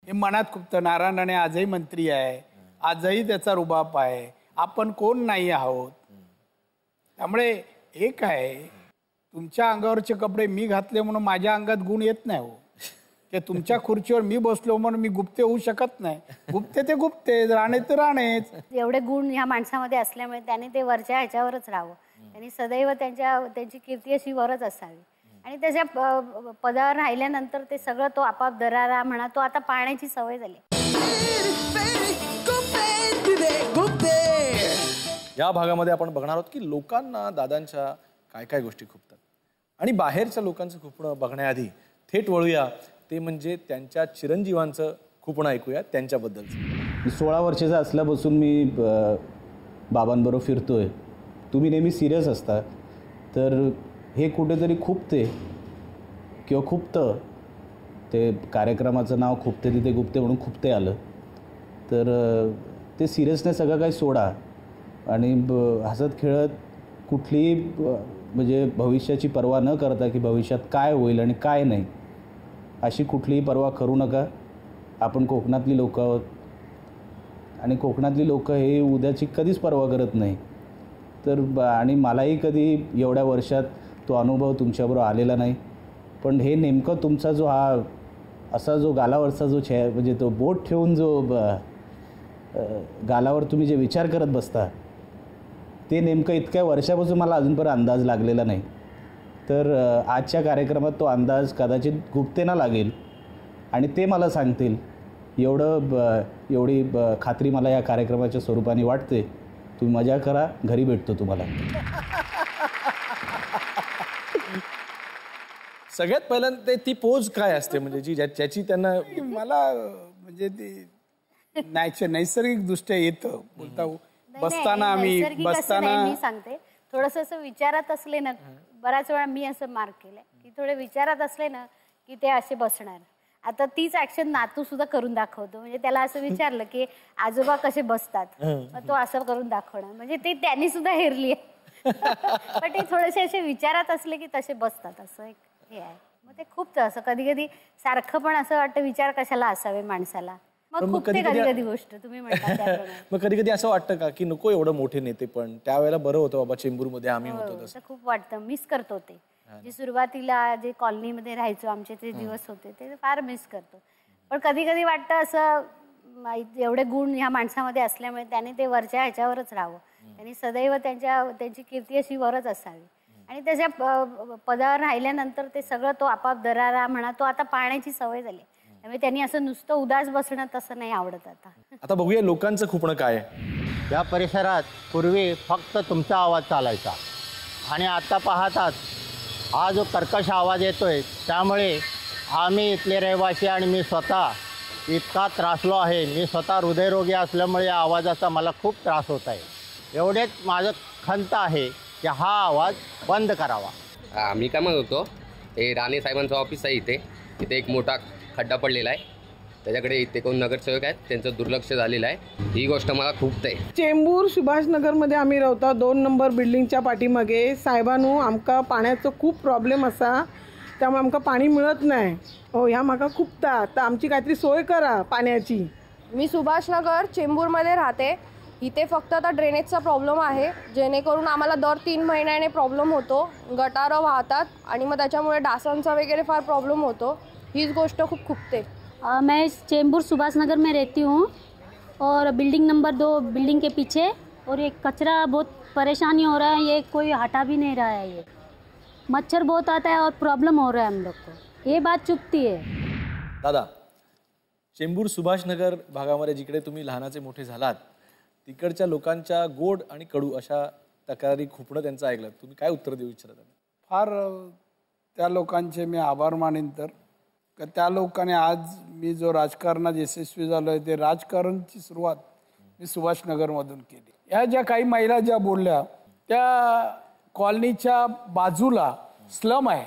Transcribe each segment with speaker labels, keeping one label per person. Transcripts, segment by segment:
Speaker 1: हे मनात खुपतं. नारायण राणे आजही मंत्री आहे, आजही त्याचा रुबाब आहे, आपण कोण नाही आहोत. त्यामुळे एक आहे, तुमच्या अंगावरचे कपडे मी घातले म्हणून माझ्या अंगात गुण येत नाही हो, की तुमच्या खुर्चीवर मी बसलो म्हणून मी गुप्ते होऊ शकत नाही. गुप्ते ते गुप्ते, राणे ते राणेच.
Speaker 2: एवढे गुण ह्या माणसामध्ये असल्यामुळे त्याने ते वरच्या ह्याच्यावरच राहावं. त्यांनी सदैव त्यांची कीर्ती अशी वरच असावी. आणि त्याच्या पदावर राहिल्यानंतर ते सगळं तो आपाप दरारा म्हणा, तो आता पाहण्याची सवय झाली.
Speaker 3: या भागामध्ये आपण बघणार आहोत की लोकांना दादांच्या काय काय गोष्टी खुपतात आणि बाहेरच्या लोकांचं खुपणं बघण्याआधी थेट वळूया ते म्हणजे त्यांच्या चिरंजीवांचं खुपणं ऐकूया त्यांच्याबद्दलचं.
Speaker 4: 16 वर्षाचा असल्यापासून मी बाबांबरोबर फिरतोय. तुम्ही नेहमी सिरियस असता, तर हे कुठेतरी खुपते किंवा खुपतं. ते कार्यक्रमाचं नाव खुपते तिथे गुप्ते म्हणून खुपते आलं. तर ते सिरियसनेस सगळं काही सोडा आणि हसत खेळत कुठलीही म्हणजे भविष्याची पर्वा न करता की भविष्यात काय होईल आणि काय नाही अशी कुठलीही पर्वा करू नका. आपण कोकणातली लोकं आहोत आणि कोकणातली लोकं हे उद्याची कधीच पर्वा करत नाही. तर आणि मलाही कधी एवढ्या वर्षात तो अनुभव तुमच्याबरोबर आलेला नाही. पण हे नेमकं तुमचा जो हा असा जो गालावरचा जो म्हणजे तो बोट ठेवून जो गालावर तुम्ही जे विचार करत बसता ते नेमकं इतक्या वर्षापासून मला अजूनपर्यंत अंदाज लागलेला नाही. तर आजच्या कार्यक्रमात तो अंदाज कदाचित गुप्तेना लागेल आणि ते मला सांगतील एवढी खात्री मला या कार्यक्रमाच्या स्वरूपाने वाटते. तुम्ही मजा करा, घरी भेटतो तुम्हाला.
Speaker 3: सगळ्यात पहिल्यांदा ती पोज काय असते म्हणजे जी ज्याची त्यांना
Speaker 1: मला म्हणजे ते नैसर्गिक दृष्ट्या येतं. बोलता बसताना आम्ही
Speaker 2: मी सांगते थोडंसं असं विचारात असले ना, बऱ्याच वेळा मी असं मार्क केलंय की थोडे विचारात असले ना की ते असे बसणार. आता तीच ऍक्शन नातू सुद्धा करून दाखवतो. म्हणजे त्याला असं विचारलं की आजोबा कसे बसतात, तो असं करून दाखवणार. म्हणजे ते त्यांनी सुद्धा हेरली आहे. पण ते थोडेसे असे विचारात असले की तसे बसतात, असं एक हे आहे. मग ते खूप असं कधी कधी सारखं पण असं वाटतं विचार कशाला असावे माणसाला. मग कधी कधी गोष्ट तुम्ही म्हणता.
Speaker 3: मग कधी कधी असं वाटतं का की नको एवढं मोठे नेते, पण त्यावेळेला बरं होतं बाबा चेंबूरमध्ये आम्ही होतो तसं.
Speaker 2: खूप वाटतं, मिस करतो ते. जे सुरुवातीला जे कॉलनीमध्ये राहायचो आमचे ते दिवस होते ते फार मिस करतो. पण कधी कधी वाटतं असं एवढे गुण ह्या माणसामध्ये असल्यामुळे त्याने ते वरच्या ह्याच्यावरच राहावं. त्यांनी सदैव त्यांची कीर्ती अशी वरच असावी. आणि त्याच्या पदावर राहिल्यानंतर ते सगळं तो आपाप दरारा म्हणा, तो आता पाहण्याची सवय झाली. त्यामुळे त्यांनी असं नुसतं उदास बसणं तसं नाही आवडत आता.
Speaker 3: आता बघूया लोकांचं खुपणं काय आहे.
Speaker 5: या परिसरात पूर्वी फक्त तुमचा आवाज चालायचा आणि आता पाहतात हा जो कर्कश आवाज येतोय त्यामुळे आम्ही इथले रहिवासी आणि मी स्वतः इतका त्रासलो आहे. मी स्वतः हृदयरोगी असल्यामुळे या आवाजाचा मला खूप त्रास होत आहे. एवढेच माझं खंत आहे की हा आवाज बंद करावा.
Speaker 6: मी काय म्हणत होतो, हे राणे साहेबांचं ऑफिस आहे इथे एक मोठा खड्डा पडलेला आहे. त्याच्याकडे इथे कोण नगरसेवक आहेत त्यांचं दुर्लक्ष झालेलं आहे. ही गोष्ट मला खूप आहे.
Speaker 7: चेंबूर सुभाषनगरमध्ये आम्ही राहता 2 नंबर बिल्डिंगच्या पाठीमागे. साहेबांनो आमका पाण्याचं खूप प्रॉब्लेम असा, त्यामुळे आमका पाणी मिळत नाही. हो ह्या म्हाका खूपता, तर आमची काहीतरी सोय करा पाण्याची.
Speaker 8: मी सुभाषनगर चेंबूरमध्ये राहते. इथे फक्त आता ड्रेनेजचा प्रॉब्लेम आहे, जेणेकरून आम्हाला दर 3 महिन्याने प्रॉब्लेम होतो. गटारं वाहतात आणि मग त्याच्यामुळे डासांचा वगैरे फार प्रॉब्लेम होतो. हीच गोष्ट खूप खुपते.
Speaker 9: मैं चेंबूर सुभाष नगर में रहती हूँ और बिल्डिंग नंबर 2 बिल्डिंग के पीछे, और ये कचरा बहुत परेशानी हो रहा है. ये कोई हटा भी नहीं रहा है. ये मच्छर बहुत आता है और प्रॉब्लम हो रहा है हम लोग को. ये बात चुपती है.
Speaker 3: दादा, चेंबूर सुभाषनगर भागामध्ये जिकडे तुम्ही लहानाचे मोठे झालात तिकडच्या लोकांच्या गोड आणि कडू अशा तक्रारी खुपणं त्यांचं ऐकलं, तुम्ही काय उत्तर देऊ इच्छिता?
Speaker 1: फार त्या लोकांचे मी आभार मानेन. तर त्या लोकांनी आज मी जो राजकारणात यशस्वी झालो आहे ते राजकारणची सुरुवात मी सुभाषनगरमधून केली. ह्या ज्या काही महिला ज्या बोलल्या त्या कॉलनीच्या बाजूला स्लम आहे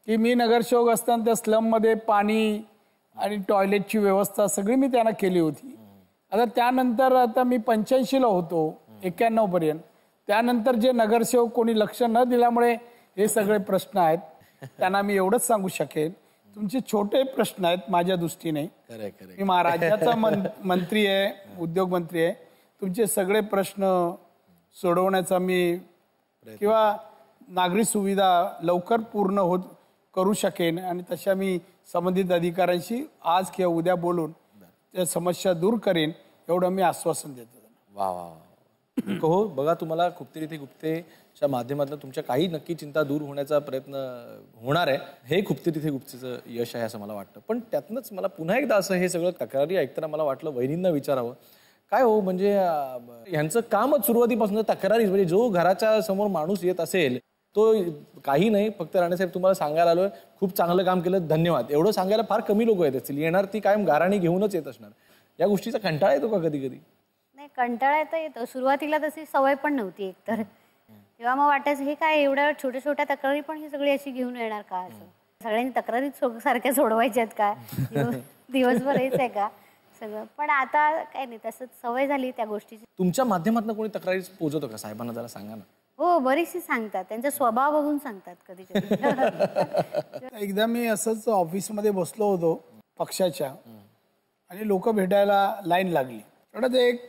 Speaker 1: की मी नगरसेवक असताना त्या स्लममध्ये पाणी आणि टॉयलेटची व्यवस्था सगळी मी त्यांना केली होती. आता त्यानंतर आता मी 85ला होतो 91 पर्यंत. त्यानंतर जे नगरसेवक कोणी लक्ष न दिल्यामुळे हे सगळे प्रश्न आहेत. त्यांना मी एवढंच सांगू शकेन तुमचे छोटे प्रश्न आहेत माझ्या दृष्टीने.
Speaker 3: खरंय खरंय.
Speaker 1: मी राज्याचा मंत्री आहे, उद्योग मंत्री आहे. तुमचे सगळे प्रश्न सोडवण्याचा मी किंवा नागरी सुविधा लवकर पूर्ण करू शकेन आणि तशा मी संबंधित अधिकाऱ्यांशी आज किंवा उद्या बोलून त्या समस्या दूर करेन एवढं मी आश्वासन देतो.
Speaker 3: वा वा वा. हो बघा, तुम्हाला खुपते तिथे गुप्तेच्या माध्यमातून तुमच्या काही नक्की चिंता दूर होण्याचा प्रयत्न होणार आहे. हे खुपते तिथे गुप्तेचं यश आहे असं मला वाटतं. पण त्यातनंच मला पुन्हा एकदा असं हे सगळं तक्रारी ऐकताना मला वाटलं वहिनींना विचारावं, काय हो म्हणजे ह्यांचं कामच सुरुवातीपासून तक्रारीच. म्हणजे जो घराच्या समोर माणूस येत असेल तो काही नाही, फक्त राणेसाहेब तुम्हाला सांगायला आलोय खूप चांगलं काम केलं धन्यवाद एवढं सांगायला फार कमी लोक येत असतील. येणार ती कायम गाराणी घेऊनच येत असणार. या गोष्टीचा कंटाळा येतो का कधी कधी?
Speaker 2: नाही, कंटाळा तर येतो. सुरुवातीला तशी सवय पण नव्हती एकतर. तेव्हा मग वाटायचं हे काय एवढ्या छोट्या छोट्या तक्रारी पण ही सगळी अशी घेऊन येणार का, असं सगळ्यांनी तक्रारीच सारख्या सोडवायच्यात का, दिवसभर हेच आहे का सगळं. पण आता काय नाही, तसंच सवय झाली त्या गोष्टीची.
Speaker 3: तुमच्या माध्यमातून कोणी तक्रारी पोहोचवतो का साहेबांना? जरा सांगा ना.
Speaker 2: हो, बरीचशी सांगतात, त्यांचा स्वभाव बघून सांगतात कधी कधी.
Speaker 1: एकदा मी असंच ऑफिसमध्ये बसलो होतो पक्षाच्या आणि लोक भेटायला लाईन लागली. तेवढं ते एक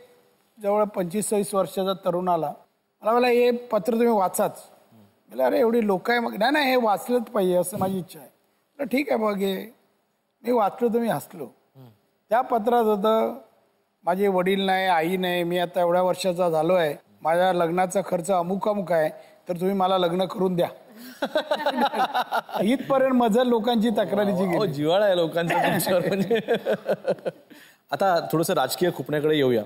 Speaker 1: जवळ 25-26 वर्षाचा तरुण आला. मला बोला हे पत्र तुम्ही वाचाच. मला अरे एवढी लोक आहे. मग नाही हे वाचलंच पाहिजे असं माझी इच्छा आहे. ठीक आहे बघ, हे मी वाचलो तर मी हसलो. त्या पत्रात होतं माझे वडील नाही, आई नाही, मी आता एवढ्या वर्षाचा झालो आहे, माझ्या लग्नाचा खर्च अमुक अमुक आहे, तर तुम्ही मला लग्न करून द्या. इथपर्यंत मजल लोकांची तक्रारीची गेली.
Speaker 3: जिव्हाळा आहे लोकांचा. म्हणजे आता थोडंसं राजकीय खुपण्याकडे येऊया.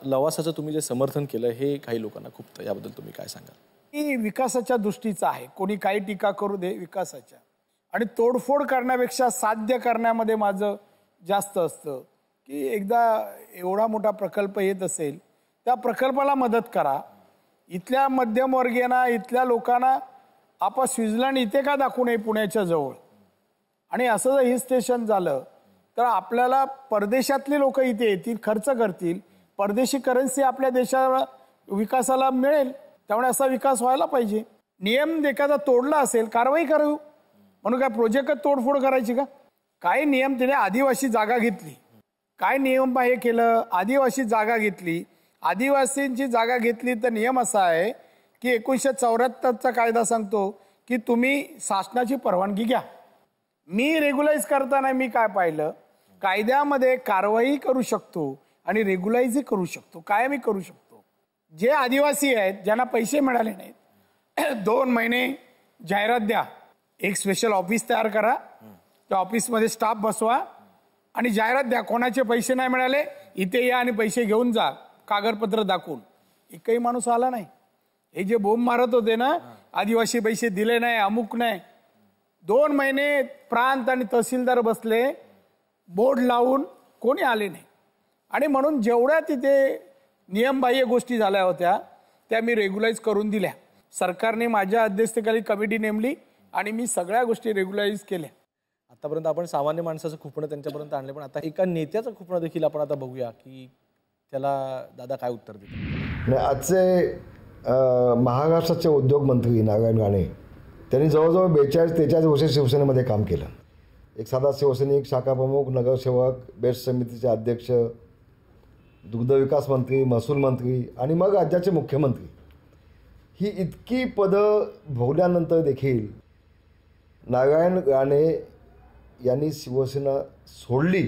Speaker 3: लवासाचं तुम्ही जे समर्थन केलं हे काही लोकांना खुपतं, याबद्दल तुम्ही काय सांगाल?
Speaker 1: ही विकासाच्या दृष्टीचा आहे. कोणी काही टीका करू दे, विकासाच्या आणि तोडफोड करण्यापेक्षा साध्य करण्यामध्ये माझं जास्त असतं. की एकदा एवढा मोठा प्रकल्प येत असेल त्या प्रकल्पाला मदत करा. इथल्या मध्यमवर्गीयांना, इथल्या लोकांना आपण स्वित्झर्लंड इथे का दाखवू नये पुण्याच्या जवळ. आणि असं जर हिल स्टेशन झालं तर आपल्याला परदेशातले लोक इथे येतील, खर्च करतील, परदेशी करन्सी आपल्या देशाला विकासाला मिळेल. त्यामुळे असा विकास व्हायला पाहिजे. नियम एखादा तोडला असेल कारवाई करू, म्हणून काय प्रोजेक्ट तोडफोड करायची का? काय नियम तिने आदिवासी जागा घेतली, काय नियम हे केलं, आदिवासी जागा घेतली. आदिवासींची जागा घेतली तर नियम असा आहे की 1974चा कायदा सांगतो की तुम्ही शासनाची परवानगी घ्या. मी रेग्युलाइज करताना मी काय पाहिलं, कायद्यामध्ये कारवाई करू शकतो आणि रेग्युलाइजही करू शकतो. काय मी करू शकतो, जे आदिवासी आहेत ज्यांना पैसे मिळाले नाहीत 2 महिने जाहिरात द्या, एक स्पेशल ऑफिस तयार करा, त्या ऑफिसमध्ये स्टाफ बसवा आणि जाहिरात द्या, कोणाचे पैसे नाही मिळाले इथे या आणि पैसे घेऊन जा, कागदपत्र दाखवून. एकही माणूस आला नाही. हे जे बोंब मारत होते ना, आदिवासी पैसे दिले नाही, अमुक नाही, 2 महिने प्रांत आणि तहसीलदार बसले बोर्ड लावून, कोणी आले नाही. आणि म्हणून जेवढ्या तिथे नियमबाह्य गोष्टी झाल्या होत्या त्या मी रेग्युलाइज करून दिल्या. सरकारने माझ्या अध्यक्षतेखाली कमिटी नेमली आणि मी सगळ्या गोष्टी रेग्युलाइज केल्या.
Speaker 3: आतापर्यंत आपण सामान्य माणसाचं खुपणं त्यांच्यापर्यंत आणले, पण आता एका नेत्याचं खुपणं देखील आपण आता बघूया की त्याला दादा काय उत्तर देतात.
Speaker 10: आजचे महाराष्ट्राचे उद्योग मंत्री नारायण राणे त्यांनी जवळजवळ 42-43 वर्ष शिवसेनेमध्ये काम केलं. एक साधा शिवसैनिक, शाखा प्रमुख, नगरसेवक, बेस्ट समितीचे अध्यक्ष, दुग्ध विकास मंत्री, महसूल मंत्री आणि मग राज्याचे मुख्यमंत्री. ही इतकी पदं भोगल्यानंतर देखील नारायण राणे यांनी शिवसेना सोडली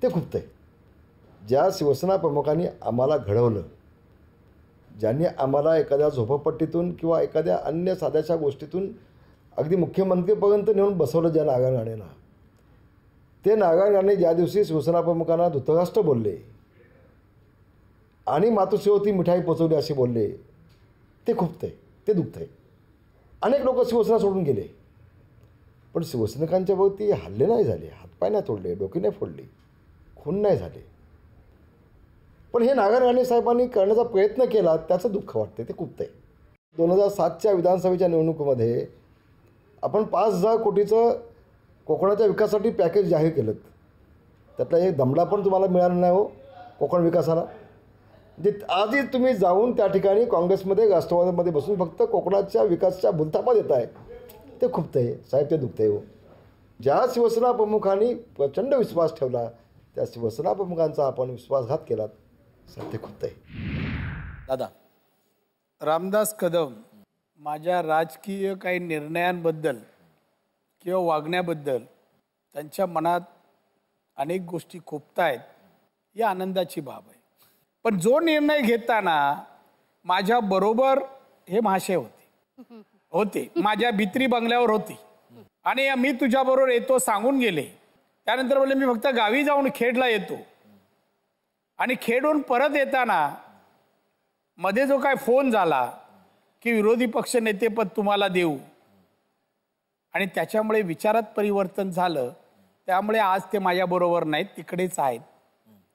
Speaker 10: ते खुपतंय. ज्या शिवसेना प्रमुखांनी आम्हाला घडवलं, ज्यांनी आम्हाला एखाद्या झोपडपट्टीतून किंवा एखाद्या अन्य साध्याच्या गोष्टीतून अगदी मुख्यमंत्रीपर्यंत नेऊन बसवलं ज्या नारायण राणेंना, ते नारायण राणे ज्या दिवशी शिवसेना प्रमुखांना धृतराष्ट्र बोलले आणि मातोश्रीवरती मिठाई पोचवली असे बोलले, ते खुपतंय, ते दुखतंय. अनेक लोक शिवसेना सोडून गेले, पण शिवसैनिकांच्या भोवती हल्ले नाही झाले, हातपाय नाही तोडले, डोके नाही फोडले, खून नाही झाले. पण हे नारायण राणे साहेबांनी करण्याचा प्रयत्न केला त्याचं दुःख वाटते, ते खुपतंय. 2007च्या विधानसभेच्या निवडणुकीमध्ये आपण 5,000 कोटीचं कोकणाच्या विकासासाठी पॅकेज जाहीर केलं. त्यातला एक दमडा पण तुम्हाला मिळाला नाही हो कोकण विकासाला. जे आधी तुम्ही जाऊन त्या ठिकाणी काँग्रेसमध्ये, राष्ट्रवादीमध्ये बसून फक्त कोकणाच्या विकासाच्या भुलथापा देत आहे, ते खुपतंय साहेब, ते दुखतंय हो. ज्या शिवसेना प्रमुखांनी प्रचंड विश्वास ठेवला त्या शिवसेना प्रमुखांचा आपण विश्वासघात केला, सत्य खुद्द आहे.
Speaker 3: दादा,
Speaker 1: रामदास कदम माझ्या राजकीय काही निर्णयांबद्दल किंवा वागण्याबद्दल त्यांच्या मनात अनेक गोष्टी खुपतायत, ही आनंदाची बाब आहे. पण जो निर्णय घेताना माझ्याबरोबर हे महाशय होते माझ्या भित्री बंगल्यावर होती आणि मी तुझ्याबरोबर येतो सांगून गेले. त्यानंतर बोलले मी फक्त गावी जाऊन खेडला येतो. आणि खेडून परत येताना मध्ये जो काय फोन झाला की विरोधी पक्ष नेतेपद तुम्हाला देऊ, आणि त्याच्यामुळे विचारात परिवर्तन झालं. त्यामुळे आज ते माझ्याबरोबर नाहीत, तिकडेच आहेत.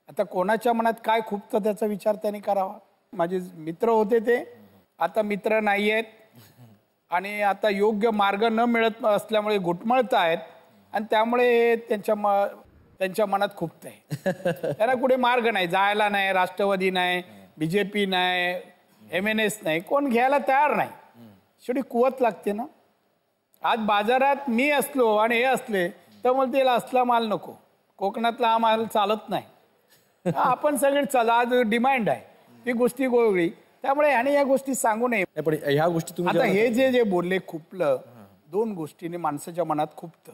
Speaker 1: आता कोणाच्या मनात काय खुपतं त्याचा विचार त्यांनी करावा. माझे मित्र होते ते आता मित्र नाही आहेत आणि आता योग्य मार्ग न मिळत असल्यामुळे घुटमळत आहेत आणि त्यामुळे त्यांच्या मनात खुपतंय. त्यांना कुठे मार्ग नाही, जायला नाही, राष्ट्रवादी नाही, BJP नाही, MNS नाही, कोण घ्यायला तयार नाही. शेवटी कुवत लागते ना. आज बाजारात मी असलो आणि हे असले तर मला त्याला असला माल नको, कोकणातला हा माल चालत नाही. आपण सगळे चला, आज डिमांड आहे ती गोष्टी गोळी. त्यामुळे आणि या गोष्टी सांगू नये.
Speaker 3: पण ह्या गोष्टी तुम्ही
Speaker 1: आता हे जे बोलले खुपलं, दोन गोष्टीने माणसाच्या मनात खुपतं.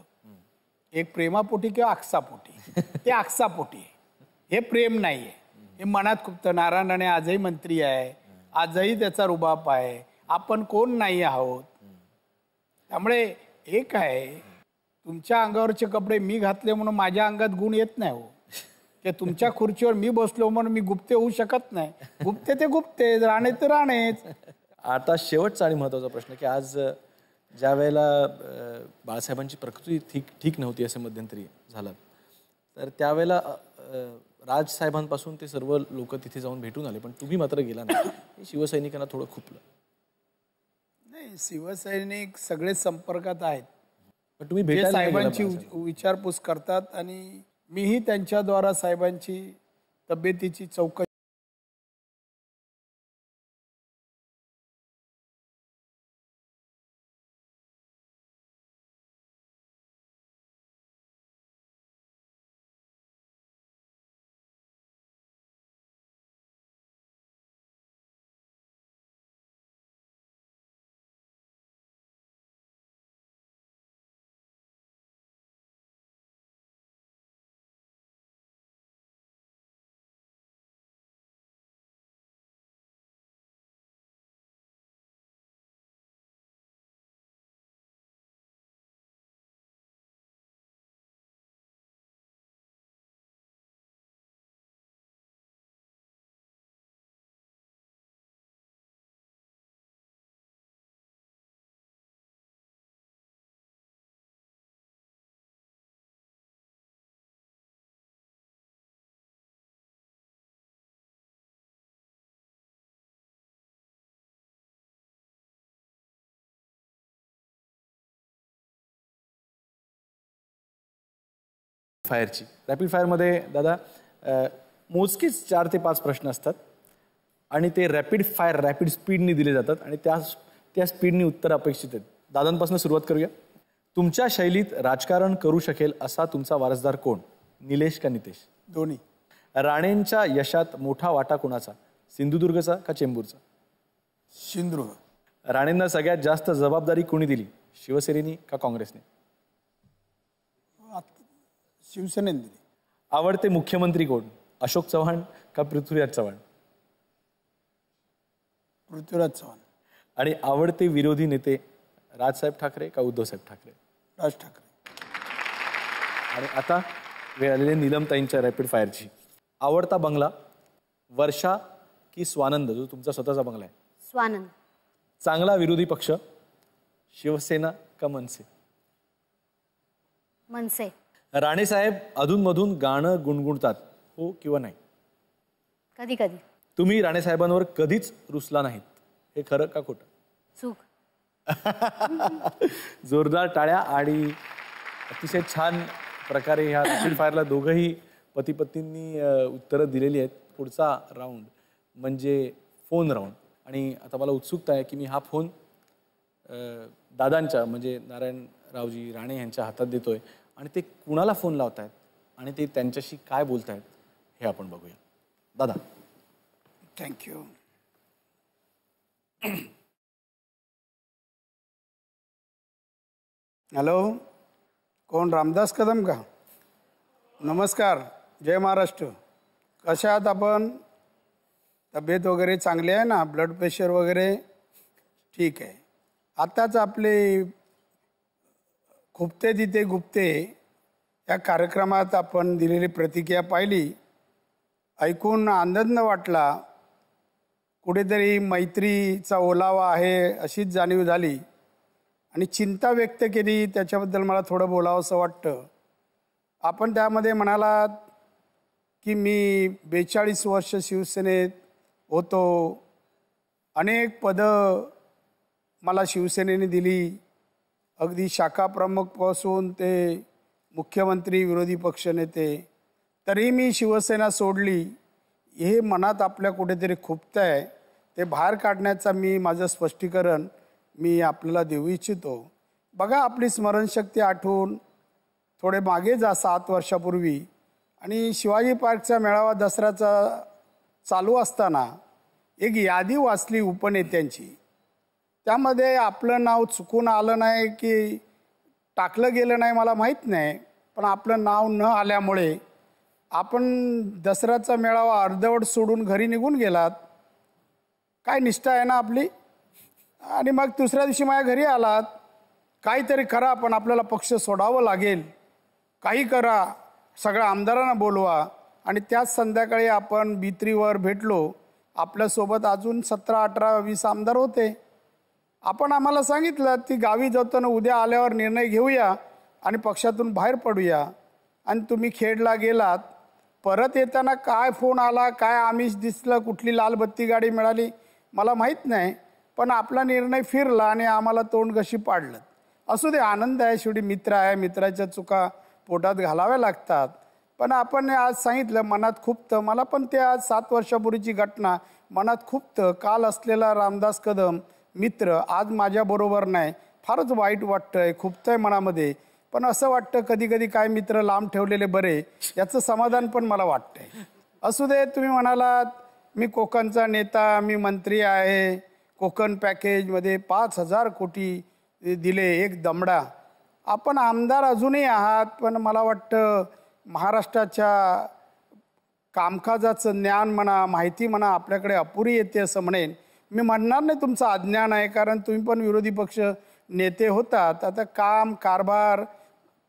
Speaker 1: एक प्रेमापोटी किंवा आक्षापोटी. ते आक्षापोटी आहे, हे प्रेम नाहीये, हे मनात खुपतं. नारायण राणे आजही मंत्री आहे, आजही त्याचा रुबाब आहे, आपण कोण नाही आहोत. त्यामुळे एक आहे, तुमच्या अंगावरचे कपडे मी घातले म्हणून माझ्या अंगात गुण येत नाही हो. की तुमच्या खुर्चीवर मी बसलो म्हणून मी गुप्ते होऊ शकत नाही. गुप्ते ते गुप्ते, राणे ते राणेच.
Speaker 3: आता शेवटचा आणि महत्त्वाचा प्रश्न की आज ज्या वेळेला बाळासाहेबांची प्रकृती ठीक नव्हती असं मध्यंतरी झालं, तर त्यावेळेला राजसाहेबांपासून ते सर्व लोक तिथे जाऊन भेटून आले, पण तुम्ही मात्र गेला नाही. शिवसैनिकांना थोडं खुपलं.
Speaker 1: नाही, शिवसैनिक सगळे संपर्कात आहेत,
Speaker 3: पण तुम्ही भेटायला
Speaker 1: साहेबांची विचारपूस करतात आणि मीही त्यांच्याद्वारा साहेबांची तब्येतीची चौकशी.
Speaker 3: फायरची रॅपिड फायरमध्ये दादा मोजकेच 4 ते 5 प्रश्न असतात आणि ते रॅपिड स्पीडनी दिले जातात आणि त्या स्पीडनी उत्तर अपेक्षित आहेत. दादांपासून सुरुवात करूया. तुमच्या शैलीत राजकारण करू शकेल असा तुमचा वारसदार कोण, निलेश का नितेश?
Speaker 1: दोन्ही.
Speaker 3: राणेंच्या यशात मोठा वाटा कोणाचा, सिंधुदुर्गचा का चेंबूरचा?
Speaker 1: सिंधुदुर्ग.
Speaker 3: राणेंना सगळ्यात जास्त जबाबदारी कोणी दिली, शिवसेनेनी का काँग्रेसने?
Speaker 1: शिवसेनेने दिली.
Speaker 3: आवडते मुख्यमंत्री कोण, अशोक चव्हाण का पृथ्वीराज चव्हाण?
Speaker 1: पृथ्वीराज चव्हाण.
Speaker 3: आणि आवडते विरोधी नेते राजसाहेब ठाकरे का उद्धवसाहेब ठाकरे?
Speaker 1: राज ठाकरे.
Speaker 3: आणि आता वेळ आलेली नीलमताईंच्या रॅपिड फायरची. आवडता बंगला, वर्षा की स्वानंद जो तुमचा स्वतःचा बंगला आहे?
Speaker 2: स्वानंद.
Speaker 3: चांगला विरोधी पक्ष, शिवसेना का मनसे?
Speaker 2: मनसे.
Speaker 3: राणे साहेब अधूनमधून गाणं गुणगुणतात, हो किंवा नाही?
Speaker 2: कधी कधी.
Speaker 3: तुम्ही राणे साहेबांवर कधीच रुसला नाहीत, हे खरं का खोटं?
Speaker 2: चूक.
Speaker 3: जोरदार टाळ्या. आणि अतिशय छान प्रकारे ह्या रॅपिड फायरला दोघंही पती पत्नींनी उत्तरं दिलेली आहेत. पुढचा राऊंड म्हणजे फोन राऊंड. आणि आता मला उत्सुकता आहे की मी हा फोन दादांच्या म्हणजे नारायणरावजी राणे यांच्या हातात देतोय आणि ते कुणाला फोन लावतायत आणि ते त्यांच्याशी काय बोलतायत हे आपण बघूया. दादा.
Speaker 1: थँक्यू. हॅलो, कोण? रामदास कदम का? नमस्कार, जय महाराष्ट्र. कशा आहात आपण? तब्येत वगैरे चांगली आहे ना? ब्लड प्रेशर वगैरे ठीक आहे. आताच आपले खुपते तिथे गुप्ते या कार्यक्रमात आपण दिलेली प्रतिक्रिया पाहिली, ऐकून आनंद वाटला. कुठेतरी मैत्रीचा ओलावा आहे अशीच जाणीव झाली आणि चिंता व्यक्त केली. त्याच्याबद्दल मला थोडं बोलावंसं वाटतं. आपण त्यामध्ये म्हणालात की मी 42 वर्ष शिवसेनेत होतो, अनेक पदं मला शिवसेनेने दिली, अगदी शाखा प्रमुखपासून ते मुख्यमंत्री, विरोधी पक्षनेते, तरी मी शिवसेना सोडली. हे मनात आपल्या कुठेतरी खुपतं आहे. ते बाहेर काढण्याचा माझं स्पष्टीकरण मी आपल्याला देऊ इच्छितो. बघा, आपली स्मरणशक्ती आठवून थोडे मागे जा 7 वर्षापूर्वी, आणि शिवाजी पार्कचा मेळावा दसऱ्याचा चालू असताना एक यादी वाचली उपनेत्यांची. त्यामध्ये आपलं नाव चुकून आलं नाही की टाकलं गेलं नाही मला माहीत नाही, पण आपलं नाव न आल्यामुळे आपण दसऱ्याचा मेळावा अर्धवट सोडून घरी निघून गेलात. काय निष्ठा आहे ना आपली. आणि मग दुसऱ्या दिवशी माझ्या घरी आलात. काहीतरी करा, पण आपल्याला पक्ष सोडावं लागेल, काही करा, सगळ्या आमदारांना बोलवा. आणि त्याच संध्याकाळी आपण B3वर भेटलो. आपल्यासोबत अजून 17, 18, 20 आमदार होते. आपण आम्हाला सांगितलं ती गावी जाताना उद्या आल्यावर निर्णय घेऊया आणि पक्षातून बाहेर पडूया. आणि तुम्ही खेडला गेलात. परत येताना काय फोन आला, काय आमिष दिसलं, कुठली लाल बत्ती गाडी मिळाली मला माहीत नाही, पण आपला निर्णय फिरला आणि आम्हाला तोंड कशी पाडलं. असू दे, आनंद आहे, शेवटी मित्र आहे, मित्राच्या चुका पोटात घालाव्या लागतात. पण आपण आज सांगितलं मनात खुपतं. मला पण ते आज 7 वर्षापूर्वीची घटना मनात खुपतं. काल असलेला रामदास कदम मित्र आज माझ्याबरोबर नाही. फारच वाईट वाटतंय, खुपतंय मनामध्ये. पण असं वाटतं कधी कधी काय मित्र लांब ठेवलेले बरे, याचं समाधान पण मला वाटतंय. असू दे, तुम्ही म्हणालात मी कोकणचा नेता, मी मंत्री आहे, कोकण पॅकेजमध्ये 5,000 कोटी दिले, एक दमडा. आपण आमदार अजूनही आहात, पण मला वाटतं महाराष्ट्राच्या कामकाजाचं ज्ञान म्हणा, माहिती म्हणा, आपल्याकडे अपुरी येते असं म्हणेन. मी म्हणणार नाही तुमचं अज्ञान आहे, कारण तुम्ही पण विरोधी पक्ष नेते होतात. आता काम कारभार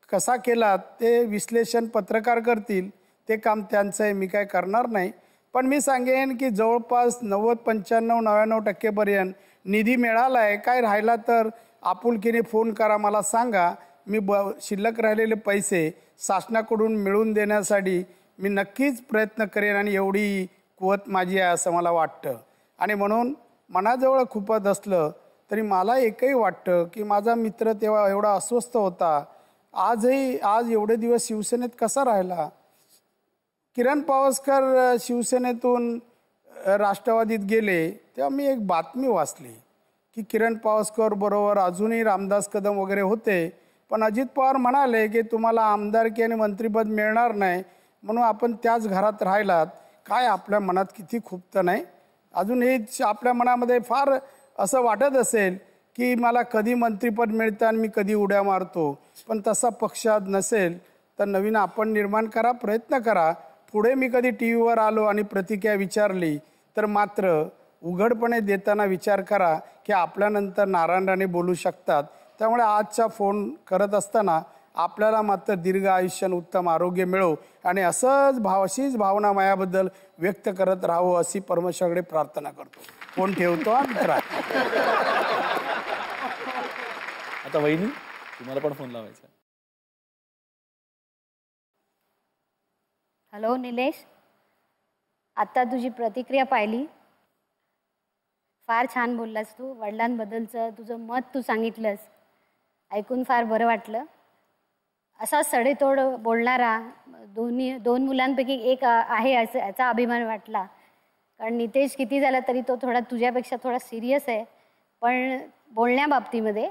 Speaker 1: कसा केला ते विश्लेषण पत्रकार करतील, ते काम त्यांचं आहे, मी काय करणार नाही. पण मी सांगेन की जवळपास 90, 95, 99% निधी मिळाला आहे. काय राहिला तर आपुलकीने फोन करा, मला सांगा. मी शिल्लक राहिलेले पैसे शासनाकडून मिळवून देण्यासाठी मी नक्कीच प्रयत्न करेन आणि एवढी कुवत माझी आहे असं मला वाटतं. आणि म्हणून मनाजवळ खूपच असलं तरी मला एकही वाटतं की माझा मित्र तेव्हा एवढा अस्वस्थ होता, आज एवढे दिवस शिवसेनेत कसा राहिला. किरण पावसकर शिवसेनेतून राष्ट्रवादीत गेले तेव्हा मी एक बातमी वाचली की किरण पावसकर बरोबर अजूनही रामदास कदम वगैरे होते, पण अजित पवार म्हणाले की तुम्हाला आमदारकी आणि मंत्रिपद मिळणार नाही, म्हणून आपण त्याच घरात राहिलात. काय आपल्या मनात किती खुपतं नाही. अजून हे आपल्या मनामध्ये फार असं वाटत असेल की मला कधी मंत्रिपद मिळतं आणि मी कधी उड्या मारतो, पण तसा पक्षात नसेल तर नवीन आपण निर्माण करा, प्रयत्न करा. पुढे मी कधी TV वर आलो आणि प्रतिक्रिया विचारली तर मात्र उघडपणे देताना विचार करा की आपल्यानंतर नारायण राणे बोलू शकतात. त्यामुळे आजचा फोन करत असताना आपल्याला मात्र दीर्घ आयुष्य आणि उत्तम आरोग्य मिळो आणि अशीच भावना मायाबद्दल व्यक्त करत राहावं अशी परमेश्वराकडे प्रार्थना करतो. फोन ठेवतो मित्रा.
Speaker 3: आता वहिनी, तुम्हाला पण फोन लावायचा.
Speaker 2: हॅलो निलेश, आत्ता तुझी प्रतिक्रिया पाहिली, फार छान बोललास तू. वडिलांबद्दलचं तुझं मत तू सांगितलंस, ऐकून फार बरं वाटलं. असा सडेतोड बोलणारा दोन मुलांपैकी एक आहे याचा अभिमान वाटला. कारण नितेश किती झाला तरी तो तुझ्यापेक्षा थोडा सिरियस आहे पण बोलण्याबाबतीमध्ये.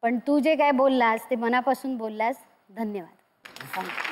Speaker 2: पण तू जे काय बोललास ते मनापासून बोललास. धन्यवाद.
Speaker 1: सांग